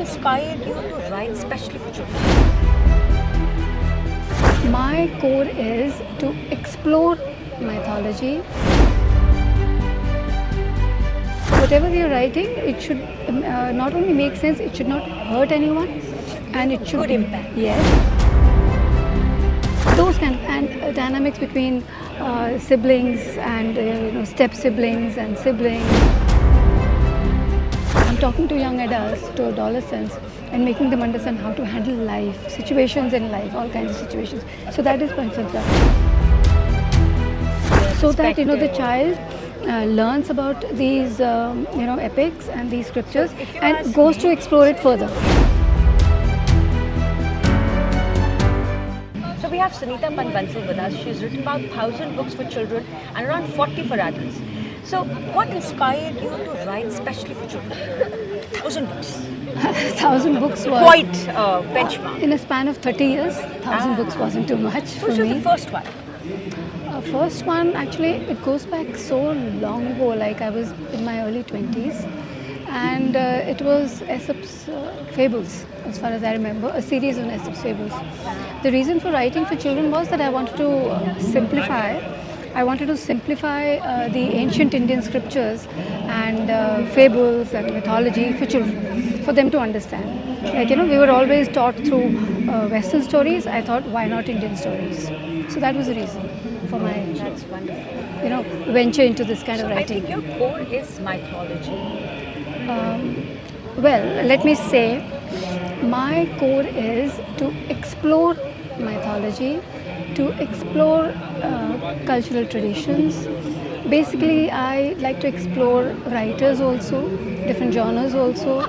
inspired you to write especially for children? My core is to explore mythology. Whatever we are writing, it should not only make sense, it should not hurt anyone, and it should Good impact. Yes. Those kind of and dynamics between siblings and step siblings and siblings. I'm talking to young adults, to adolescents, and making them understand how to handle life, situations in life, all kinds of situations. So that is Panchtantra. So that the child learns about these epics and these scriptures and goes to explore it further. So we have Sunita Panvansal with us. She's written about 1,000 books for children and around 40 for adults. So what inspired you to write especially for children? 1,000 books. 1,000 books were Quite a benchmark. in a span of 30 years. 1,000 books wasn't too much for Which was me. the first one? First one, actually, it goes back so long ago, like I was in my early 20s. And it was Aesop's Fables, as far as I remember, a series on Aesop's Fables. The reason for writing for children was that I wanted to simplify. I wanted to simplify the ancient Indian scriptures and fables and mythology for children, for them to understand. Like, we were always taught through Western stories. I thought, why not Indian stories? So that was the reason for my, That's wonderful. venture into this kind of I writing. think your core is mythology. Well, let me say, my core is to explore mythology, to explore cultural traditions. Basically, I like to explore writers also, different genres also.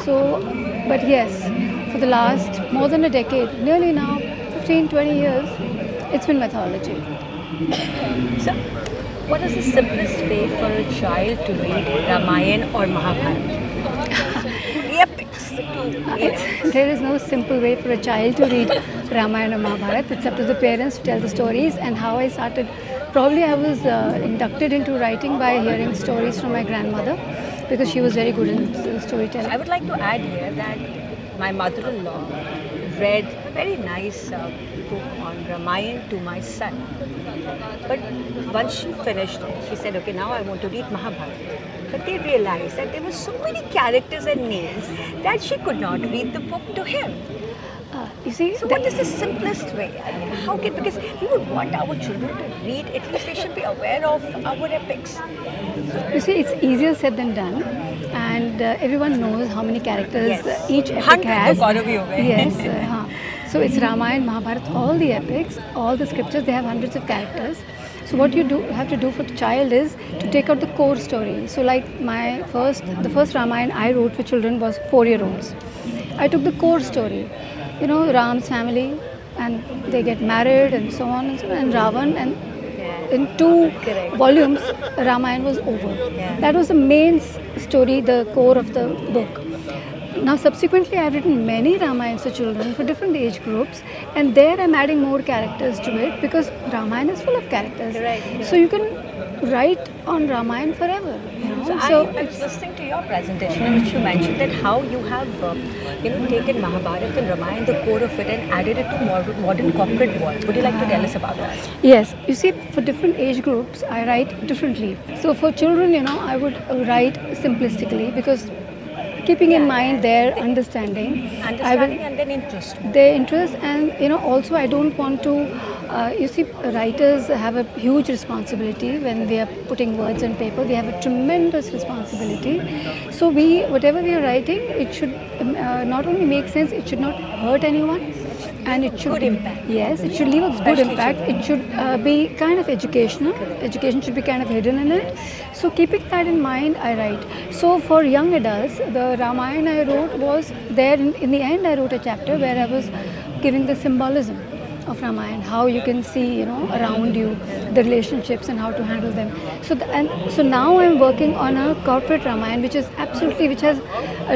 So, but yes, for the last more than a decade, nearly now 15, 20 years, it's been mythology. So, what is the simplest way for a child to read Ramayana or Mahabharata? The epics. There is no simple way for a child to read Ramayana or Mahabharata. It's up to the parents to tell the stories. And how I started, probably I was inducted into writing by hearing stories from my grandmother, because she was very good in storytelling. I would like to add here that my mother-in-law read a very nice book on Ramayana to my son. But once she finished it, she said, okay, now I want to read Mahabharata. But they realized that there were so many characters and names that she could not read the book to him. You see, So what is the simplest way? I mean, how can, because we would want our children to read, at least they should be aware of our epics. you see, it's easier said than done, and everyone knows how many characters Yes. each epic Hundreds has. of Gauravi ho gaye. Yes. So it's Ramayana, Mahabharata, all the epics, all the scriptures. They have hundreds of characters. So what you have to do for the child is to take out the core story. So like the first Ramayana I wrote for children was 4-year-olds. I took the core story, Ram's family, and they get married and so on and so on, and Ravan, and in 2 volumes Ramayana was over. Yeah. That was the main story, the core of the book. Now subsequently I've written many Ramayans for children for different age groups, and there I'm adding more characters to it, because Ramayana is full of characters. Right. So you can write on Ramayana forever. So I was listening to your presentation in which you mentioned that how you have taken Mahabharata and Ramayana, the core of it, and added it to modern corporate world. Would you like to tell us about that? Yes, you see, for different age groups I write differently. So for children, I would write simplistically, because keeping in mind their understanding, Understanding and then interest. their interest, and also I don't want to you see, writers have a huge responsibility when they are putting words on paper. They have a tremendous responsibility. So whatever we are writing, it should not only make sense, it should not hurt anyone, and it should Good impact. Yes, it should leave a good Especially impact. children. It should be kind of educational. Education should be kind of hidden in it. So keeping that in mind, I write. So for young adults, the Ramayana I wrote was there. In the end, I wrote a chapter where I was giving the symbolism of Ramayana, how you can see, around you, the relationships and how to handle them. So now I'm working on a corporate Ramayana, which has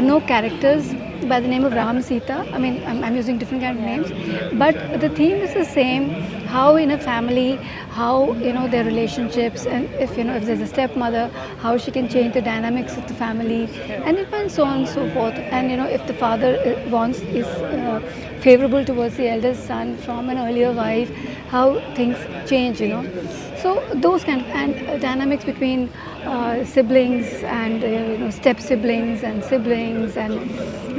no characters, by the name of Ram Sita. I mean, I'm using different kind of names, but the theme is the same. How in a family, how their relationships, and if if there's a stepmother, how she can change the dynamics of the family, and so on and so forth. And if the father is favorable towards the eldest son from an earlier wife, how things change. So those kind of and dynamics between siblings and step siblings and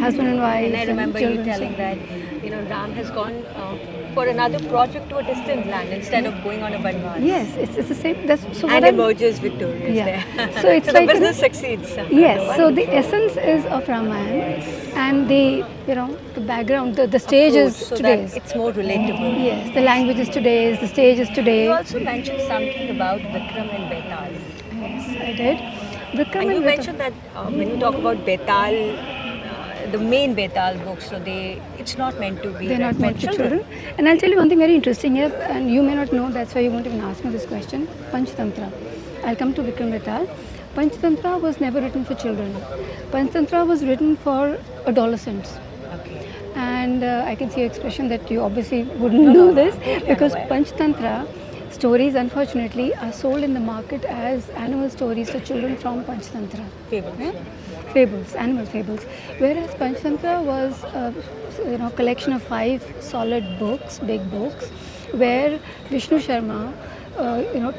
husband and wife. And I remember you children. telling that, Ram has gone for another project to a distant land instead of going on a banvas. Yes, it's the same. That's so. And what I'm- emerges victorious Yeah. there. So it's the like business succeeds. Yes, so the essence is of Ramayana, and the the background, the stage is So today's. that it's more relatable. Yes, the language is today's, the stage is today. You also mentioned something about Vikram and Betal. Yes, I did. Vikram And you and mentioned that when you talk about Betal, the main Betal books, so it's not meant to be they're read not meant for children. And I'll tell you one thing very interesting here, and you may not know, that's why you won't even ask me this question. Panchtantra. I'll come to Vikram Betal. Panchtantra was never written for children. Panchtantra was written for adolescents. Okay. And I can see your expression that you obviously wouldn't know this, because unaware. Panchtantra stories, unfortunately, are sold in the market as animal stories for children from Panchtantra. Fables. Yeah? Fables, animal fables. Whereas Panchtantra was a collection of 5 solid books, big books, where Vishnu Sharma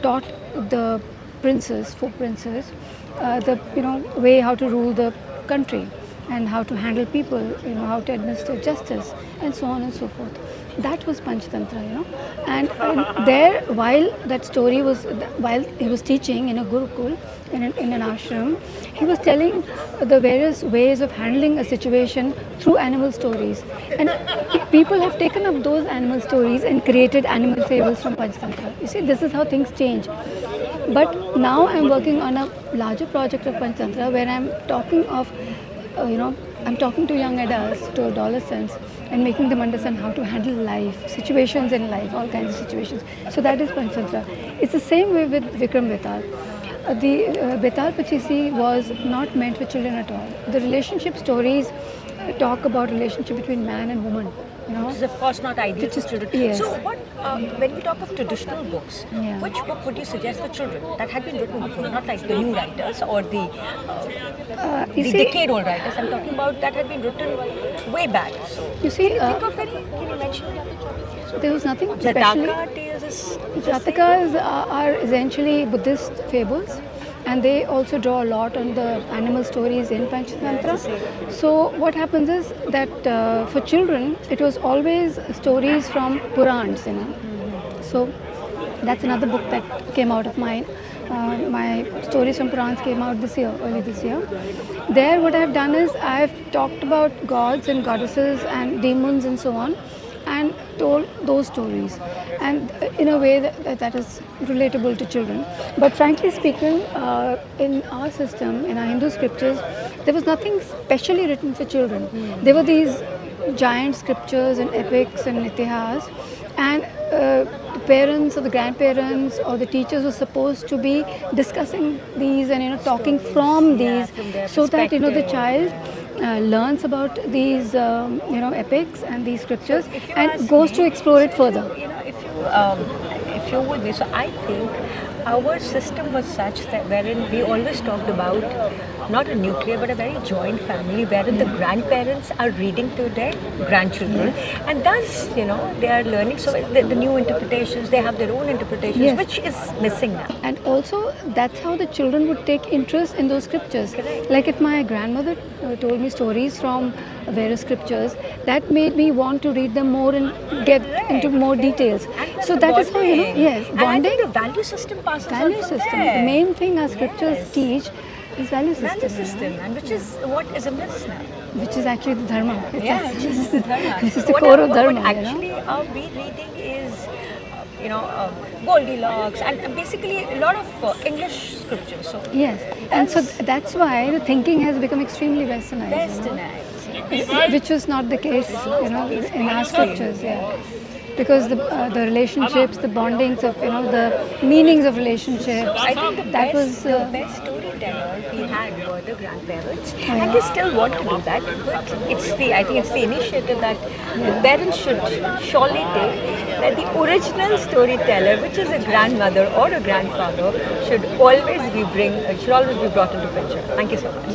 taught the princes, 4 princes, the way how to rule the country and how to handle people, how to administer justice, and so on and so forth. That was Panchtantra, and there, while he was teaching in a Gurukul, in an ashram, he was telling the various ways of handling a situation through animal stories. And people have taken up those animal stories and created animal fables from Panchtantra. You see, this is how things change. But now I'm working on a larger project of Panchtantra where I'm talking of, I'm talking to young adults, to adolescents, and making them understand how to handle life, situations in life, all kinds of situations. So that is Panchtantra. It's the same way with Vikram Betal. The Betal Pachisi was not meant for children at all. The relationship stories talk about relationship between man and woman. Which is of course not ideal for children. Yes. So what, when we talk of traditional books, Yeah. which book would you suggest for children that had been written before, not like the new writers or the You see, decade-old writers? I'm talking about that had been written way back. So you see, think of any? Can you mention? there was nothing specially. Jataka tales is Jatakas are essentially Buddhist fables, and they also draw a lot on the animal stories in Panchtantra. So what happens is that for children, it was always stories from Purans, So that's another book that came out of mine. My stories from Purans came out early this year. There, what I've done is I've talked about gods and goddesses and demons and so on, and told those stories, and in a way that is relatable to children. But frankly speaking, in our system, in our Hindu scriptures, there was nothing specially written for children. There were these giant scriptures and epics and itihas, and the parents or the grandparents or the teachers were supposed to be discussing these and talking from these, from their so that the perspective. child learns about these epics and these scriptures If you and ask goes me, to explore it further. If you're with me, so I think our system was such that wherein we always talked about not a nuclear but a very joint family, wherein the grandparents are reading to their grandchildren, and thus they are learning. So the new interpretations, they have their own interpretations, Yes. which is missing now. And also, that's how the children would take interest in those scriptures. Correct. Like if my grandmother told me stories from various scriptures, that made me want to read them more and get into more details. And plus So the that is how, bonding. yes, And I bonding, think the value system passes value on from system. there. The main thing our scriptures Yes. teach is value system. Value system, and which is what is a miss now. Which is actually the dharma. Yeah, which is the dharma. This is the What core I- of what dharma. Actually, our reading is, Goldilocks, and basically a lot of English scriptures. So Yes, and so that's why the thinking has become extremely westernized. westernized. Which was not the case, in our scriptures. Yeah, because the relationships, the bondings of, the meanings of relationships. I think that was the best storyteller we had were other grandparents, and they still want to do that. But I think it's the initiative that the parents should surely take, that the original storyteller, which is a grandmother or a grandfather, should always be brought into picture. Thank you so much.